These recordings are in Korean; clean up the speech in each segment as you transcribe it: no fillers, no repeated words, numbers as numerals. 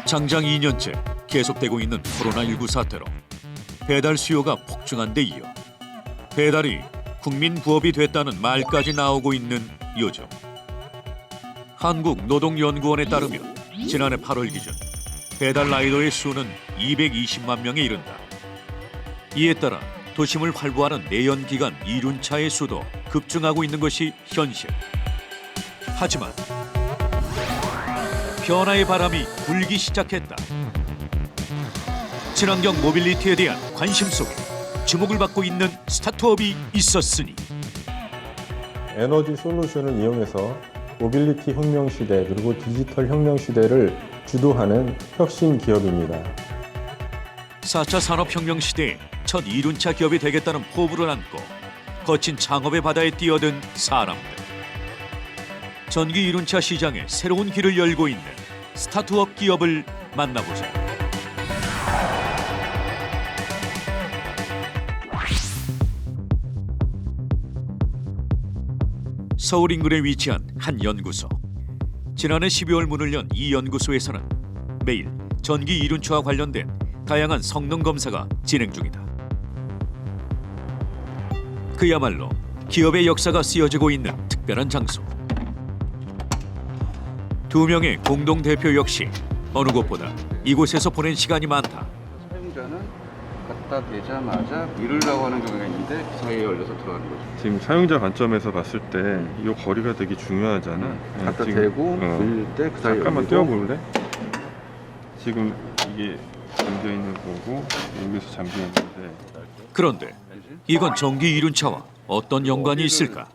장장 2년째 계속되고 있는 코로나19 사태로 배달 수요가 폭증한 데 이어 배달이 국민 부업이 됐다는 말까지 나오고 있는 요즘, 한국노동연구원에 따르면 지난해 8월 기준 배달 라이더의 수는 220만 명에 이른다. 이에 따라 도심을 활보하는 내연기관 이륜차의 수도 급증하고 있는 것이 현실. 하지만 변화의 바람이 불기 시작했다. 친환경 모빌리티에 대한 관심 속에 주목을 받고 있는 스타트업이 있었으니 에너지 솔루션을 이용해서 모빌리티 혁명 시대 그리고 디지털 혁명 시대를 주도하는 혁신 기업입니다. 4차 산업혁명 시대에 첫 이륜차 기업이 되겠다는 포부를 안고 거친 창업의 바다에 뛰어든 사람들. 전기 이륜차 시장에 새로운 길을 열고 있는 스타트업 기업을 만나보자. 서울 인근에 위치한 한 연구소. 지난해 12월 문을 연 이 연구소에서는 매일 전기 이륜차와 관련된 다양한 성능 검사가 진행 중이다. 그야말로 기업의 역사가 쓰여지고 있는 특별한 장소. 두 명의 공동 대표 역시 어느 곳보다 이곳에서 보낸 시간이 많다. 사용자는 갖다 대자마자 미루려고 하는 경우가 있는데 그 사이에 열려서 들어가는 거죠. 지금 사용자 관점에서 봤을 때 이 거리가 되게 중요하잖아. 갖다 지금, 대고 밀릴 때 그 사이에 잠깐만 열리고. 떼어볼래? 지금 이게 잠겨 있는 거고 여기서 잠겨 있는데 그런데 이건 전기 이륜차와 어떤 연관이 있을까?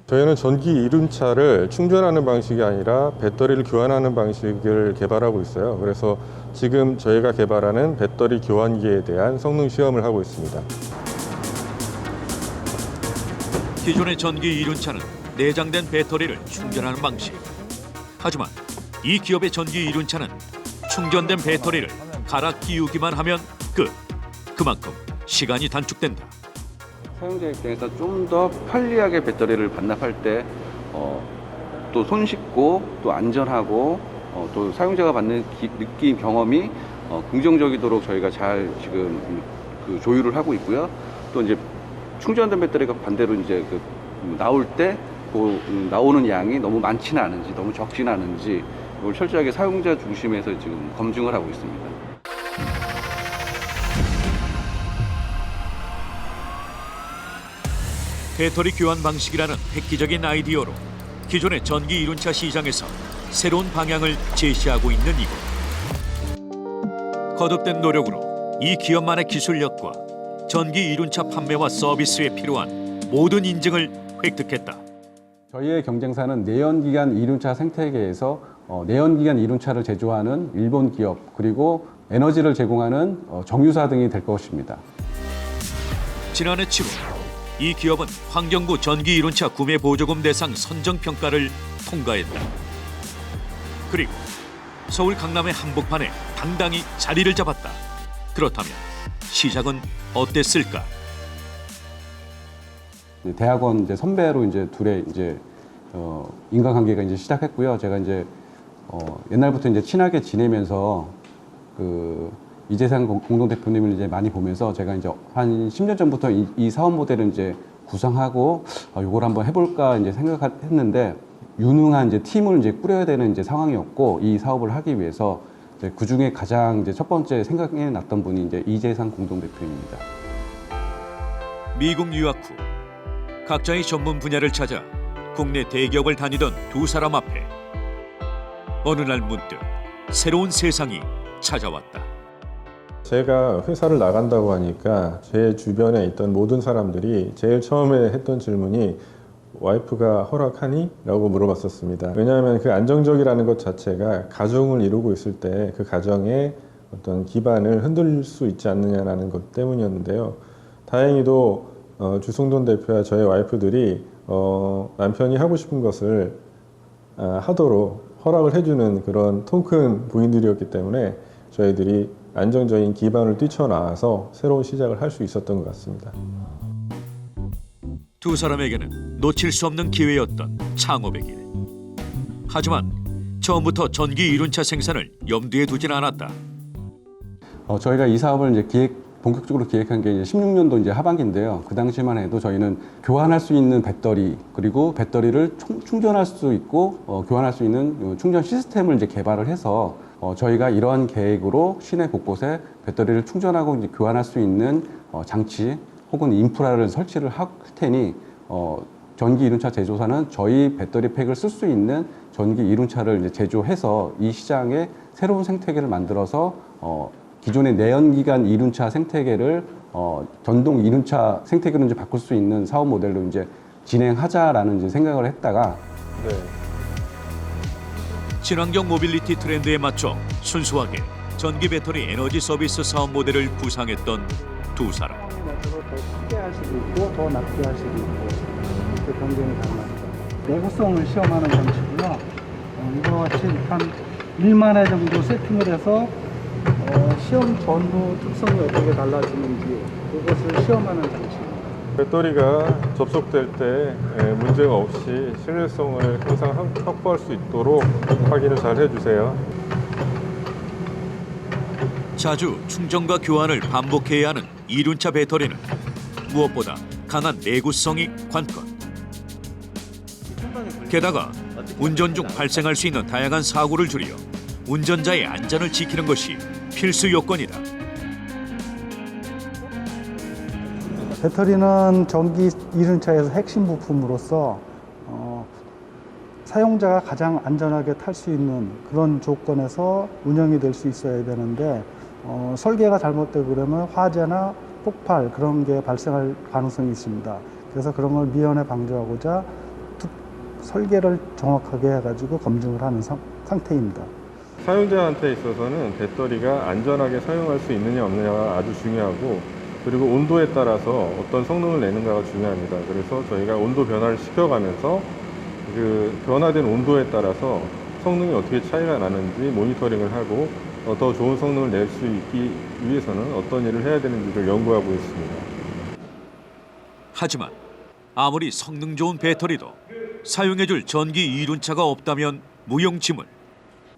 저희는 전기 이륜차를 충전하는 방식이 아니라 배터리를 교환하는 방식을 개발하고 있어요. 그래서 지금 저희가 개발하는 배터리 교환기에 대한 성능 시험을 하고 있습니다. 기존의 전기 이륜차는 내장된 배터리를 충전하는 방식. 하지만 이 기업의 전기 이륜차는 충전된 배터리를 갈아 끼우기만 하면 끝. 그만큼 시간이 단축된다. 사용자 입장에서 좀 더 편리하게 배터리를 반납할 때 또 손쉽고 또 안전하고 또 사용자가 받는 느낌 경험이 긍정적이도록 저희가 잘 지금 그 조율을 하고 있고요. 또 이제 충전된 배터리가 반대로 이제 그 나올 때 그 나오는 양이 너무 많지는 않은지 너무 적지는 않은지 이걸 철저하게 사용자 중심에서 지금 검증을 하고 있습니다. 배터리 교환 방식이라는 획기적인 아이디어로 기존의 전기 이륜차 시장에서 새로운 방향을 제시하고 있는 이곳. 거듭된 노력으로 이 기업만의 기술력과 전기 이륜차 판매와 서비스에 필요한 모든 인증을 획득했다. 저희의 경쟁사는 내연기관 이륜차 생태계에서 내연기관 이륜차를 제조하는 일본 기업 그리고 에너지를 제공하는 정유사 등이 될 것입니다. 지난해 7월 이 기업은 환경부 전기 이륜차 구매 보조금 대상 선정 평가를 통과했다. 그리고 서울 강남의 한복판에 당당히 자리를 잡았다. 그렇다면 시작은 어땠을까? 대학원 이제 선배로 이제 둘의 이제 인간관계가 이제 시작했고요. 제가 이제 옛날부터 이제 친하게 지내면서 그 이재상 공동대표님을 이제 많이 보면서 제가 이제 한 10년 전부터 이 사업 모델을 이제 구상하고 이걸 한번 해볼까 이제 생각했는데 유능한 이제 팀을 이제 꾸려야 되는 이제 상황이었고 이 사업을 하기 위해서 이제 그 중에 가장 이제 첫 번째 생각이 났던 분이 이제 이재상 공동대표입니다. 미국 유학 후 각자의 전문 분야를 찾아 국내 대기업을 다니던 두 사람 앞에 어느 날 문득 새로운 세상이 찾아왔다. 제가 회사를 나간다고 하니까 제 주변에 있던 모든 사람들이 제일 처음에 했던 질문이 와이프가 허락하니? 라고 물어봤었습니다. 왜냐하면 그 안정적이라는 것 자체가 가정을 이루고 있을 때 그 가정의 어떤 기반을 흔들 수 있지 않느냐라는 것 때문이었는데요. 다행히도 주승돈 대표와 저의 와이프들이 남편이 하고 싶은 것을 하도록 허락을 해주는 그런 통 큰 부인들이었기 때문에 저희들이 안정적인 기반을 뛰쳐나와서 새로운 시작을 할 수 있었던 것 같습니다. 두 사람에게는 놓칠 수 없는 기회였던 창업의 길. 하지만 처음부터 전기 이륜차 생산을 염두에 두진 않았다. 저희가 이 사업을 이제 본격적으로 기획한 게 이제 16년도 이제 하반기인데요. 그 당시만 해도 저희는 교환할 수 있는 배터리, 그리고 배터리를 충전할 수 있고 교환할 수 있는 충전 시스템을 이제 개발을 해서 저희가 이러한 계획으로 시내 곳곳에 배터리를 충전하고 이제 교환할 수 있는 장치 혹은 인프라를 설치를 할 테니 전기 이륜차 제조사는 저희 배터리 팩을 쓸 수 있는 전기 이륜차를 이제 제조해서 이 시장에 새로운 생태계를 만들어서 기존의 내연기관 이륜차 생태계를 전동 이륜차 생태계로 이제 바꿀 수 있는 사업 모델로 이제 진행하자라는 이제 생각을 했다가 네. 친환경 모빌리티 트렌드에 맞춰 순수하게 전기 배터리 에너지 서비스 사업 모델을 구상했던 두 사람. 더 크게 할 수도 있고 더 낮게 할 수도 있고 그 변경이 가능합니다. 내구성을 시험하는 장치고요. 이와 같이 한 1만 회 정도 세팅을 해서 시험 전후 특성이 어떻게 달라지는지 그것을 시험하는 장치입니다. 배터리가 접속될 때 문제가 없이 신뢰성을 항상 확보할 수 있도록 확인을 잘 해주세요. 자주 충전과 교환을 반복해야 하는 이륜차 배터리는 무엇보다 강한 내구성이 관건. 게다가 운전 중 발생할 수 있는 다양한 사고를 줄여 운전자의 안전을 지키는 것이 필수 요건이다. 배터리는 전기 이륜차에서 핵심 부품으로서 사용자가 가장 안전하게 탈 수 있는 그런 조건에서 운영이 될 수 있어야 되는데 설계가 잘못되고 그러면 화재나 폭발 그런 게 발생할 가능성이 있습니다. 그래서 그런 걸 미연에 방지하고자 설계를 정확하게 해가지고 검증을 하는 상태입니다. 사용자한테 있어서는 배터리가 안전하게 사용할 수 있느냐 없느냐가 아주 중요하고, 그리고 온도에 따라서 어떤 성능을 내는가가 중요합니다. 그래서 저희가 온도 변화를 시켜가면서 그 변화된 온도에 따라서 성능이 어떻게 차이가 나는지 모니터링을 하고 더 좋은 성능을 낼 수 있기 위해서는 어떤 일을 해야 되는지를 연구하고 있습니다. 하지만 아무리 성능 좋은 배터리도 사용해줄 전기 이륜차가 없다면 무용지물.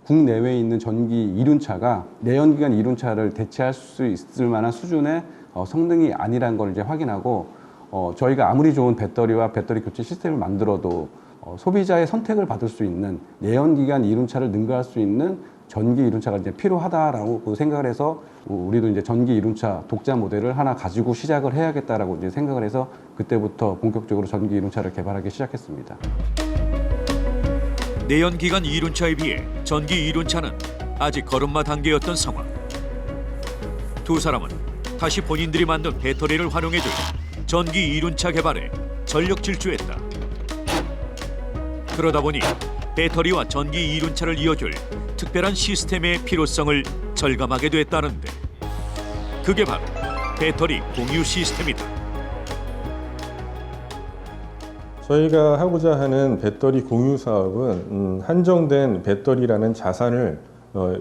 국내외에 있는 전기 이륜차가 내연기관 이륜차를 대체할 수 있을 만한 수준의 성능이 아니라는 걸 이제 확인하고 저희가 아무리 좋은 배터리와 배터리 교체 시스템을 만들어도 소비자의 선택을 받을 수 있는 내연기관 이륜차를 능가할 수 있는 전기 이륜차가 이제 필요하다라고 생각을 해서 우리도 이제 전기 이륜차 독자 모델을 하나 가지고 시작을 해야겠다라고 이제 생각을 해서 그때부터 본격적으로 전기 이륜차를 개발하기 시작했습니다. 내연기관 이륜차에 비해 전기 이륜차는 아직 걸음마 단계였던 상황. 두 사람은 다시 본인들이 만든 배터리를 활용해줄 전기 이륜차 개발에 전력 질주했다. 그러다 보니 배터리와 전기 이륜차를 이어줄 특별한 시스템의 필요성을 절감하게 됐다는데, 그게 바로 배터리 공유 시스템이다. 저희가 하고자 하는 배터리 공유 사업은 한정된 배터리라는 자산을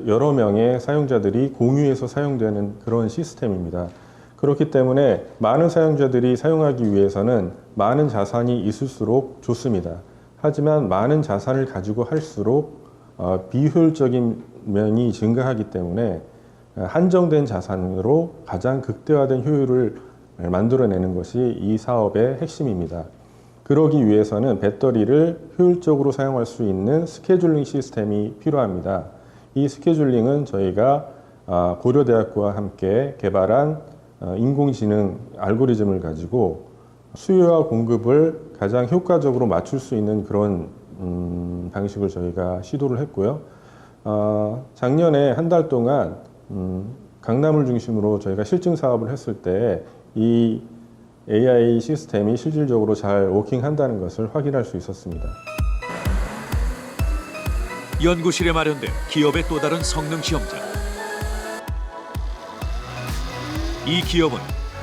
여러 명의 사용자들이 공유해서 사용되는 그런 시스템입니다. 그렇기 때문에 많은 사용자들이 사용하기 위해서는 많은 자산이 있을수록 좋습니다. 하지만 많은 자산을 가지고 할수록 비효율적인 면이 증가하기 때문에 한정된 자산으로 가장 극대화된 효율을 만들어내는 것이 이 사업의 핵심입니다. 그러기 위해서는 배터리를 효율적으로 사용할 수 있는 스케줄링 시스템이 필요합니다. 이 스케줄링은 저희가 고려대학교와 함께 개발한 인공지능 알고리즘을 가지고 수요와 공급을 가장 효과적으로 맞출 수 있는 그런 방식을 저희가 시도를 했고요. 작년에 한 달 동안 강남을 중심으로 저희가 실증 사업을 했을 때 이 AI 시스템이 실질적으로 잘 워킹한다는 것을 확인할 수 있었습니다. 연구실에 마련된 기업의 또 다른 성능 시험장. 이 기업은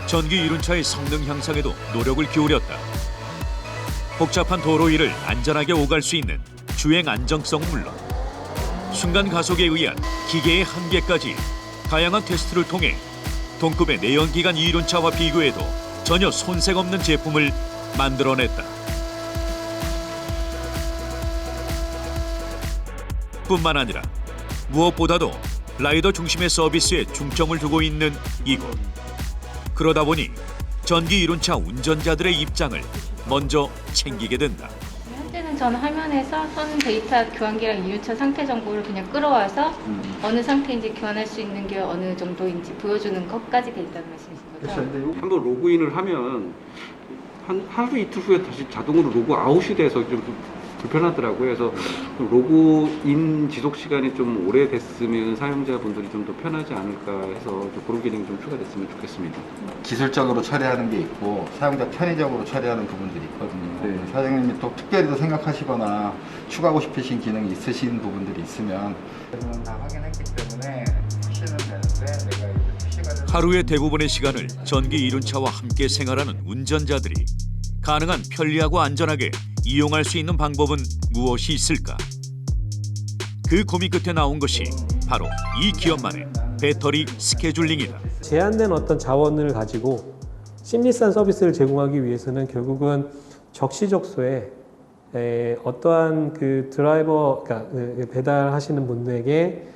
전기 이륜차의 성능 향상에도 노력을 기울였다. 복잡한 도로 위를 안전하게 오갈 수 있는 주행 안정성은 물론 순간 가속에 의한 기계의 한계까지 다양한 테스트를 통해 동급의 내연기관 이륜차와 비교해도 전혀 손색 없는 제품을 만들어냈다. 뿐만 아니라 무엇보다도 라이더 중심의 서비스에 중점을 두고 있는 이곳. 그러다 보니 전기 이륜차 운전자들의 입장을 먼저 챙기게 된다. 현재는 전 화면에서 선 데이터 교환기랑 이륜차 상태 정보를 그냥 끌어와서 어느 상태인지 교환할 수 있는 게 어느 정도인지 보여주는 것까지 돼 있다는 말씀이신 거죠? 한번 로그인을 하면 한 하루 이틀 후에 다시 자동으로 로그아웃이 돼서 좀 불편하더라고요. 그래서 로그인 지속 시간이 좀 오래됐으면 사용자분들이 좀 더 편하지 않을까 해서 좀 그런 기능이 좀 추가됐으면 좋겠습니다. 기술적으로 처리하는 게 있고 사용자 편의적으로 처리하는 부분들이 있거든요. 네. 사장님이 또 특별히 더 생각하시거나 추가하고 싶으신 기능이 있으신 부분들이 있으면 다 확인했기 때문에 푸시는 되는데 내가 이제 푸시가 하루의 대부분의 시간을 전기 이륜차와 함께 생활하는 운전자들이 가능한 편리하고 안전하게 이용할 수 있는 방법은 무엇이 있을까? 그 고민 끝에 나온 것이 바로 이 기업만의 배터리 스케줄링이다. 제한된 어떤 자원을 가지고 심리산 서비스를 제공하기 위해서는 결국은 적시적소에 어떠한 그 드라이버, 그러니까 배달하시는 분들에게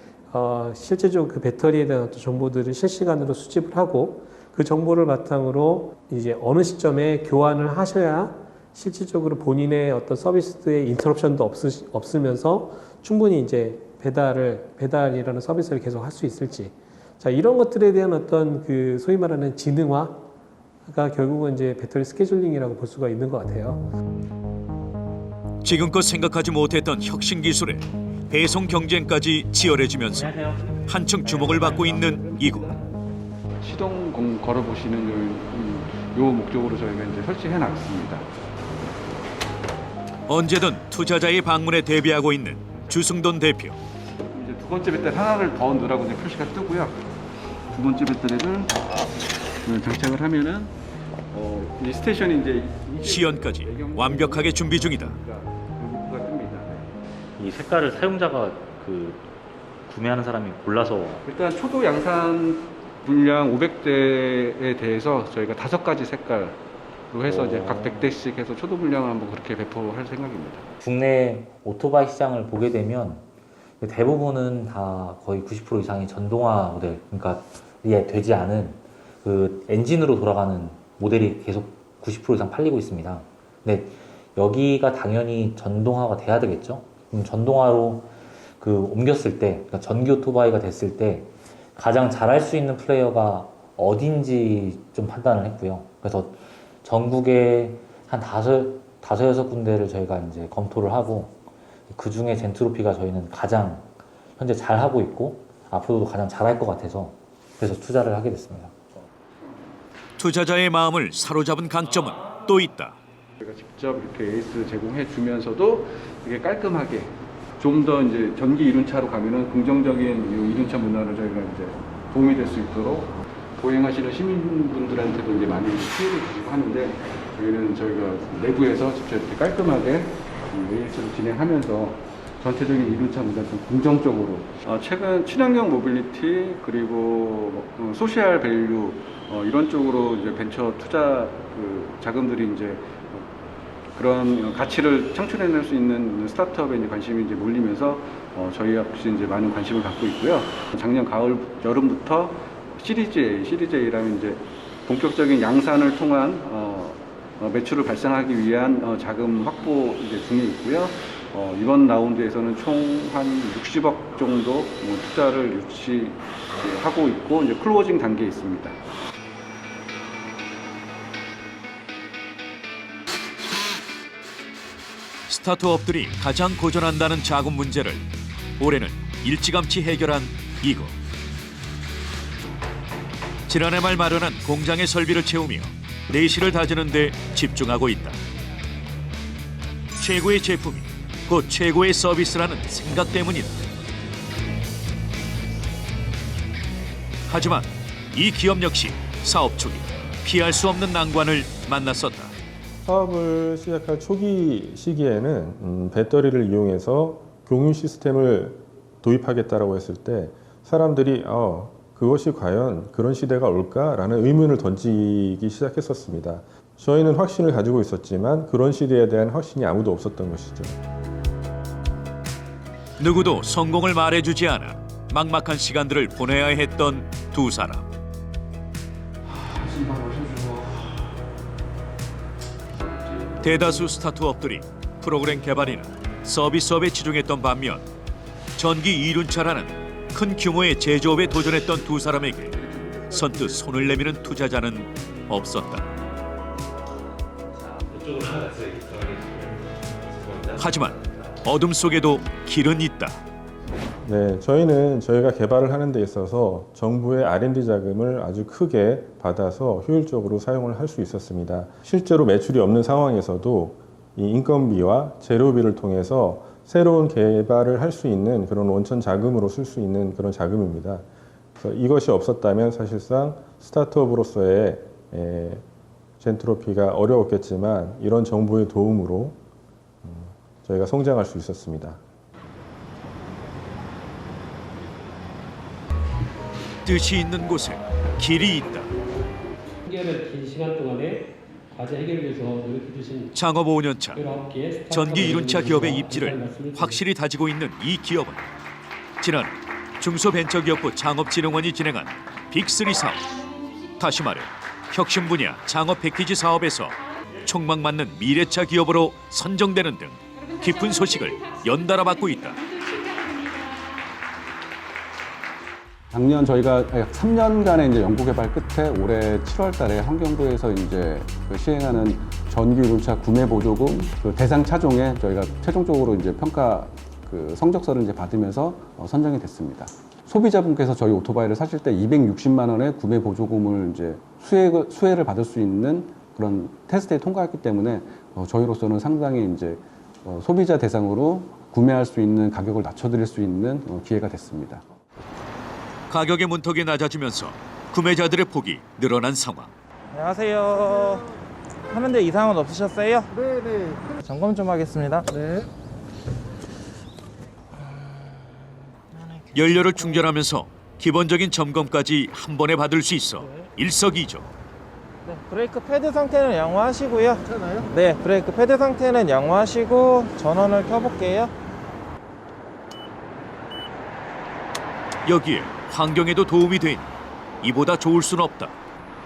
실제적으로 그 배터리에 대한 어떤 정보들을 실시간으로 수집을 하고 그 정보를 바탕으로 이제 어느 시점에 교환을 하셔야 실질적으로 본인의 어떤 서비스의 인터럽션도 없으면서 충분히 이제 배달이라는 서비스를 계속 할 수 있을지. 자, 이런 것들에 대한 어떤 그 소위 말하는 지능화가 결국은 이제 배터리 스케줄링이라고 볼 수가 있는 것 같아요. 지금껏 생각하지 못했던 혁신 기술에 배송 경쟁까지 치열해지면서 한층 주목을 받고 있는 이곳. 시동 걸어보시는 요 목적으로 저희가 이제 설치해 놨습니다. 언제든 투자자의 방문에 대비하고 있는 주승돈 대표. 이제 두 번째 배터리 하나를 더 넣으라고 이제 표시가 뜨고요. 두 번째 배터리를 장착을 하면은 이 스테이션이 이제 시연까지 완벽하게 준비 중이다. 여기가 뜹니다. 이 색깔을 사용자가 구매하는 사람이 골라서 일단 초도 양산 분량 500대에 대해서 저희가 5가지 색깔로 해서 이제 각 100대씩 해서 초도 분량을 한번 그렇게 배포할 생각입니다. 국내 오토바이 시장을 보게 되면 대부분은 다 거의 90% 이상이 전동화 모델, 그러니까 이게 되지 않은 그 엔진으로 돌아가는 모델이 계속 90% 이상 팔리고 있습니다. 근데 여기가 당연히 전동화가 돼야 되겠죠. 그럼 전동화로 옮겼을 때, 그러니까 전기 오토바이가 됐을 때 가장 잘할 수 있는 플레이어가 어딘지 좀 판단을 했고요. 그래서 전국에 한 다섯 군데를 저희가 이제 검토를 하고 그 중에 젠트로피가 저희는 가장 현재 잘 하고 있고 앞으로도 가장 잘할 것 같아서 그래서 투자를 하게 됐습니다. 투자자의 마음을 사로잡은 강점은 또 있다. 저희가 직접 이렇게 에이스 제공해 주면서도 이게 깔끔하게 좀 더 이제 전기 이륜차로 가면은 긍정적인 이 이륜차 문화를 저희가 이제 도움이 될 수 있도록 보행하시는 시민분들한테도 이제 많이 피해를 주고 하는데 저희가 내부에서 직접 이렇게 깔끔하게 에이스를 진행하면서 전체적인 이륜차 문화를 좀 긍정적으로 최근 친환경 모빌리티 그리고 소셜 밸류 이런 쪽으로 이제 벤처 투자 자금들이 이제 그런 가치를 창출해낼 수 있는 스타트업에 이제 관심이 이제 몰리면서 저희 역시 이제 많은 관심을 갖고 있고요. 작년 가을 여름부터 시리즈 A라는 이제 본격적인 양산을 통한 매출을 발생하기 위한 자금 확보 이제 중에 있고요. 이번 라운드에서는 총 한 60억 정도 투자를 유치하고 있고 이제 클로징 단계에 있습니다. 스타트업들이 가장 고전한다는 자금 문제를 올해는 일찌감치 해결한 이곳. 지난해 말 마련한 공장의 설비를 채우며 내실을 다지는 데 집중하고 있다. 최고의 제품이 곧 최고의 서비스라는 생각 때문이다. 하지만 이 기업 역시 사업 초기 피할 수 없는 난관을 만났었다. 사업을 시작할 초기 시기에는 배터리를 이용해서 공유 시스템을 도입하겠다라고 했을 때 사람들이 그것이 과연 그런 시대가 올까라는 의문을 던지기 시작했었습니다. 저희는 확신을 가지고 있었지만 그런 시대에 대한 확신이 아무도 없었던 것이죠. 누구도 성공을 말해주지 않아 막막한 시간들을 보내야 했던 두 사람. 대다수 스타트업들이 프로그램 개발이나 서비스업에 치중했던 반면 전기 이륜차라는 큰 규모의 제조업에 도전했던 두 사람에게 선뜻 손을 내미는 투자자는 없었다. 하지만 어둠 속에도 길은 있다. 네, 저희는 저희가 개발을 하는 데 있어서 정부의 R&D 자금을 아주 크게 받아서 효율적으로 사용을 할 수 있었습니다. 실제로 매출이 없는 상황에서도 이 인건비와 재료비를 통해서 새로운 개발을 할 수 있는 그런 원천 자금으로 쓸 수 있는 그런 자금입니다. 그래서 이것이 없었다면 사실상 스타트업으로서의 젠트로피가 어려웠겠지만 이런 정부의 도움으로 저희가 성장할 수 있었습니다. 뜻이 있는 곳에 길이 있다. 긴 시간 동안에 과제 해결을 위해서 노력해 주신 창업 5년차 19개의 전기 이륜차 기업의 입지를 확실히 다지고 있는 이 기업은 지난해 중소벤처기업부 창업진흥원이 진행한 빅3 사업, 다시 말해 혁신 분야 창업 패키지 사업에서 촉망 맞는 미래차 기업으로 선정되는 등 깊은 소식을 연달아 받고 있다. 작년 저희가 3년간의 이제 연구 개발 끝에 올해 7월달에 환경부에서 이제 시행하는 전기 이륜차 구매 보조금 대상 차종에 저희가 최종적으로 이제 평가 성적서를 이제 받으면서 선정이 됐습니다. 소비자분께서 저희 오토바이를 사실 때 260만 원의 구매 보조금을 이제 수혜를 받을 수 있는 그런 테스트에 통과했기 때문에 저희로서는 상당히 이제 소비자 대상으로 구매할 수 있는 가격을 낮춰드릴 수 있는 기회가 됐습니다. 가격의 문턱이 낮아지면서 구매자들의 폭이 늘어난 상황. 안녕하세요. 하는데 이상은 없으셨어요? 네네. 점검 좀 하겠습니다. 네. 연료를 충전하면서 기본적인 점검까지 한 번에 받을 수 있어 일석이조. 네, 브레이크 패드 상태는 양호하시고요. 괜찮아요? 네, 브레이크 패드 상태는 양호하시고 전원을 켜볼게요. 여기에 환경에도 도움이 되니 이보다 좋을 순 없다.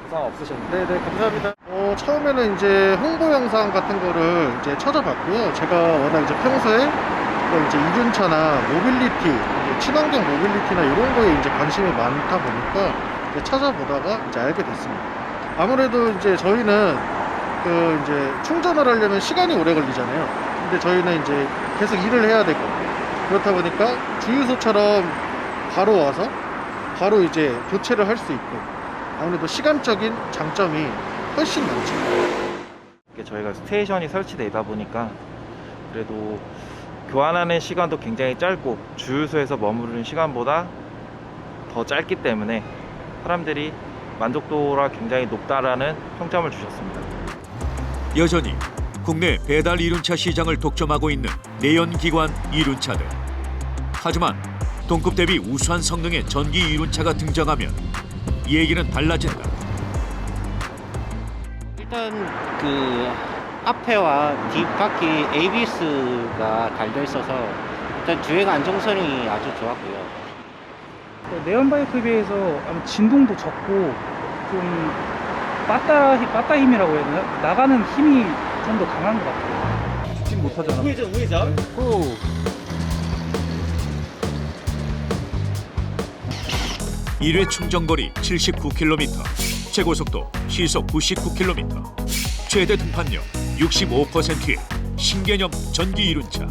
이상 없으셨나요? 네네, 감사합니다. 처음에는 이제 홍보 영상 같은 거를 이제 찾아봤고요. 제가 워낙 이제 평소에 이제 이륜차나 모빌리티, 친환경 모빌리티나 이런 거에 이제 관심이 많다 보니까 이제 찾아보다가 이제 알게 됐습니다. 아무래도 이제 저희는 이제 충전을 하려면 시간이 오래 걸리잖아요. 근데 저희는 이제 계속 일을 해야 되고 그렇다 보니까 주유소처럼 바로 와서 바로 이제 교체를 할 수 있고 아무래도 시간적인 장점이 훨씬 많죠. 저희가 스테이션이 설치되다 보니까 그래도 교환하는 시간도 굉장히 짧고 주유소에서 머무르는 시간보다 더 짧기 때문에 사람들이 만족도가 굉장히 높다라는 평점을 주셨습니다. 여전히 국내 배달 이륜차 시장을 독점하고 있는 내연기관 이륜차들. 하지만 동급 대비 우수한 성능의 전기 이륜차가 등장하면 얘기는 달라진다. 일단 앞에와 뒷바퀴 ABS가 달려 있어서 일단 주행 안정성이 아주 좋았고요. 내연 바이크에 비해서 아마 진동도 적고 좀 빠따 힘이라고 해야 되나? 나가는 힘이 좀 더 강한 것 같아요. 직진 못하잖아. 우회전. 오. 1회 충전거리 79km, 최고속도 시속 99km, 최대 등판력 65%의 신개념 전기 이륜차.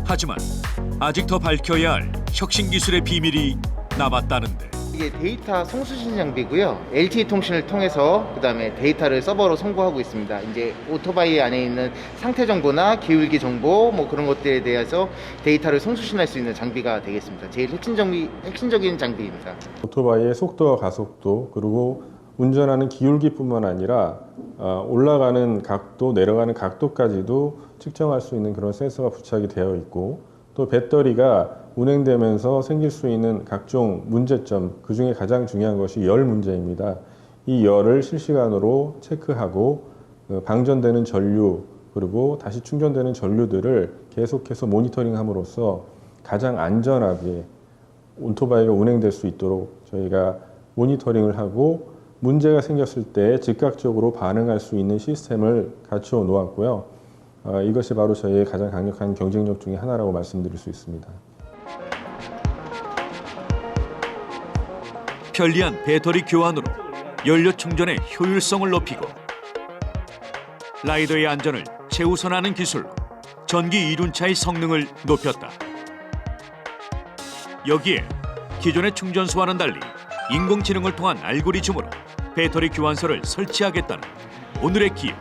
하지만 아직 더 밝혀야 할 혁신 기술의 비밀이 남았다는데. 이게 데이터 송수신 장비고요. LTE 통신을 통해서 그다음에 데이터를 서버로 송고하고 있습니다. 이제 오토바이 안에 있는 상태 정보나 기울기 정보 뭐 그런 것들에 대해서 데이터를 송수신할 수 있는 장비가 되겠습니다. 제일 핵심적인 장비입니다. 오토바이의 속도와 가속도 그리고 운전하는 기울기뿐만 아니라 올라가는 각도, 내려가는 각도까지도 측정할 수 있는 그런 센서가 부착이 되어 있고 또 배터리가 운행되면서 생길 수 있는 각종 문제점, 그 중에 가장 중요한 것이 열 문제입니다. 이 열을 실시간으로 체크하고 방전되는 전류 그리고 다시 충전되는 전류들을 계속해서 모니터링함으로써 가장 안전하게 오토바이가 운행될 수 있도록 저희가 모니터링을 하고 문제가 생겼을 때 즉각적으로 반응할 수 있는 시스템을 갖추어 놓았고요. 이것이 바로 저희의 가장 강력한 경쟁력 중에 하나라고 말씀드릴 수 있습니다. 편리한 배터리 교환으로 연료 충전의 효율성을 높이고 라이더의 안전을 최우선하는 기술로 전기 이륜차의 성능을 높였다. 여기에 기존의 충전소와는 달리 인공지능을 통한 알고리즘으로 배터리 교환소를 설치하겠다는 오늘의 기획.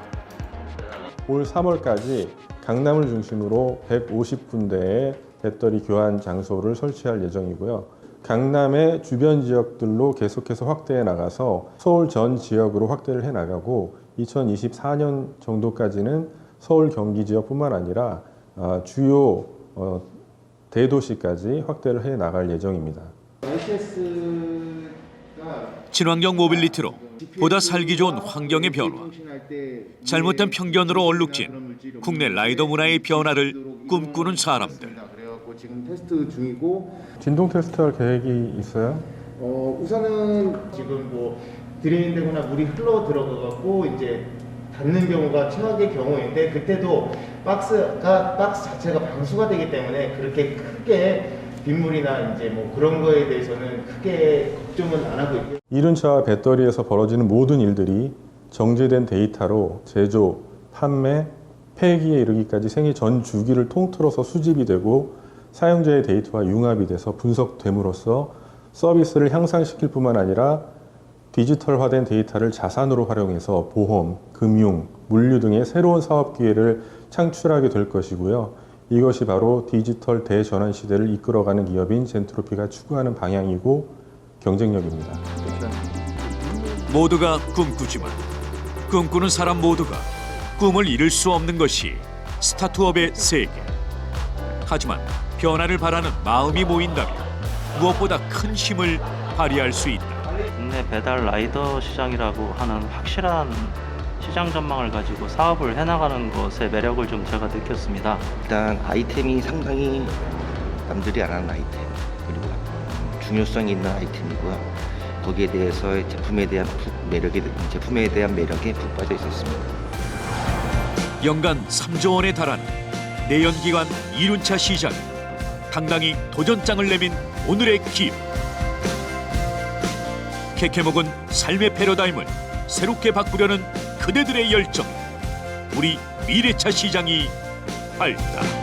올 3월까지 강남을 중심으로 150군데의 배터리 교환 장소를 설치할 예정이고요. 강남의 주변 지역들로 계속해서 확대해 나가서 서울 전 지역으로 확대를 해 나가고 2024년 정도까지는 서울 경기 지역뿐만 아니라 주요 대도시까지 확대를 해 나갈 예정입니다. 친환경 모빌리티로 보다 살기 좋은 환경의 변화, 잘못된 편견으로 얼룩진 국내 라이더 문화의 변화를 꿈꾸는 사람들. 지금 테스트 중이고 진동 테스트할 계획이 있어요? 우선은 지금 뭐 드레인되거나 물이 흘러 들어가고 이제 닿는 경우가 최악의 경우인데 그때도 박스 자체가 방수가 되기 때문에 그렇게 크게 빗물이나 이제 뭐 그런 거에 대해서는 크게 걱정은 안 하고 있고요. 이륜차와 배터리에서 벌어지는 모든 일들이 정제된 데이터로 제조, 판매, 폐기에 이르기까지 생애 전 주기를 통틀어서 수집이 되고 사용자의 데이터와 융합이 돼서 분석됨으로써 서비스를 향상시킬 뿐만 아니라 디지털화된 데이터를 자산으로 활용해서 보험, 금융, 물류 등의 새로운 사업 기회를 창출하게 될 것이고요. 이것이 바로 디지털 대전환 시대를 이끌어가는 기업인 젠트로피가 추구하는 방향이고 경쟁력입니다. 모두가 꿈꾸지만 꿈꾸는 사람 모두가 꿈을 이룰 수 없는 것이 스타트업의 세계. 하지만 변화를 바라는 마음이 모인다면 무엇보다 큰 힘을 발휘할 수 있다. 국내 배달 라이더 시장이라고 하는 확실한 시장 전망을 가지고 사업을 해나가는 것의 매력을 좀 제가 느꼈습니다. 일단 아이템이 상당히 남들이 안 하는 아이템, 그리고 중요성이 있는 아이템이고요. 거기에 대해서 제품에 대한 매력에 푹 빠져 있었습니다. 연간 3조 원에 달하는 내연기관 이륜차 시장, 당당히 도전장을 내민 오늘의 기업. 캐캐먹은 삶의 패러다임을 새롭게 바꾸려는 그대들의 열정, 우리 미래차 시장이 밝다.